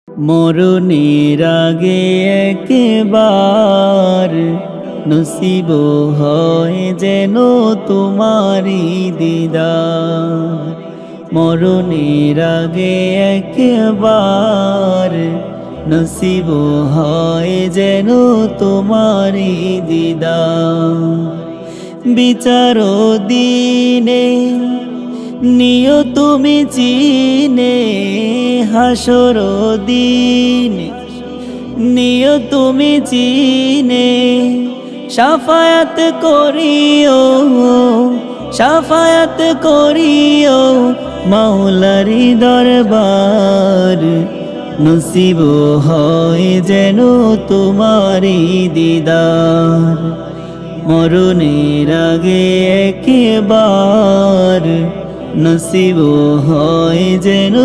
মরণের আগে একবার নসিব হয় যেন তোমারি দিদার। মরণের আগে একবার নসিব হয় যেন তোমারি দিদার। বিচার দিনে নিও তুমি চিনে, হাসর দিন নিও তুমি চিনে, শাফায়াত করিও, শাফায়াত করিও মাওলারি দরবার। নসিব হয় যেন তোমারি দিদার। মরণের আগে একবার নসিব হয় যেন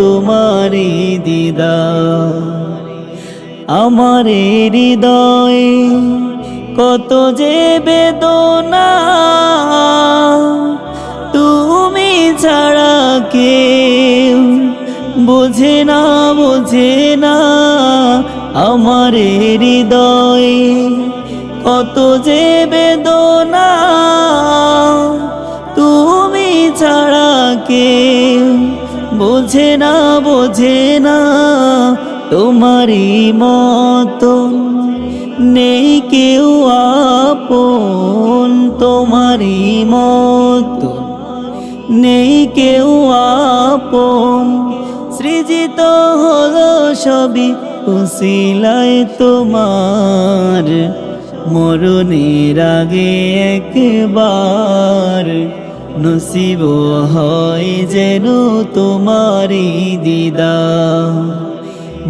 তোমারি দিদার। আমার হৃদয়ে কত যে বেদনা, তুমি ছাড়া কেউ বোঝে না, বোঝে না। আমার হৃদয়ে কত যে বেদনা, তুমি ছাড়া কেউ বোঝে না, বোঝে না। তোমারই মতন নেই কেউ আপন, তোমারই মতন নেই কেউ আপন। সৃজিত হলো সবই উসিলায় তোমার। মরণের আগে একবার নসিব হয় যেন তোমারি দিদার।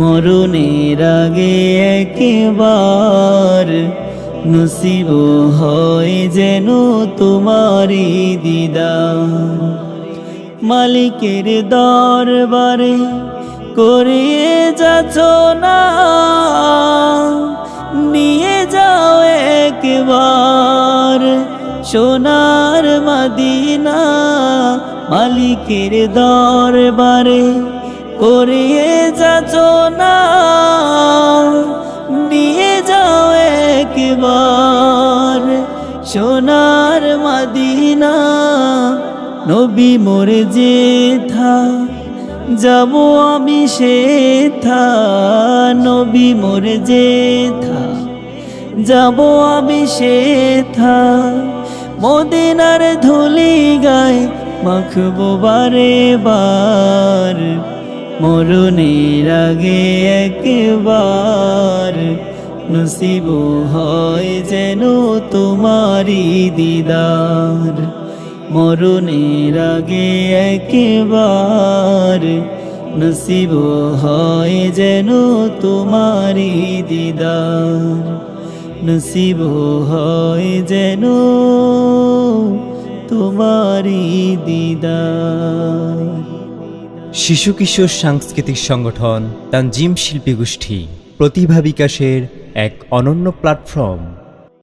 মরণের আগে একবার নসিব হয় যেন তোমারি দিদার। মালিকের দরবারে করিয়ে যাচ্ছ না, নিয়ে যাও একবার সোনার মদিনা। মালিকের দরবারে করিয়ে যাচ্ছ না, নিয়ে যাও একবার সোনার মদিনা। নবী মোরে যেথা যাব আমি সেথা, নবী মোরে যেথা যাব আমি সেথা। মদিনার ধুলি গায়ে মাখবো বারে বার। মরণের আগে একবার নসিব হয় যেন তোমারি দিদার। মরণের আগে একবার নসিব হয় যেন তোমারি দিদার। নসিব হয় যেন তোমারি দিদার। শিশু কিশোর সাংস্কৃতিক সংগঠন তানজিম শিল্পী গোষ্ঠী প্রতিভা বিকাশের এক অনন্য প্ল্যাটফর্ম।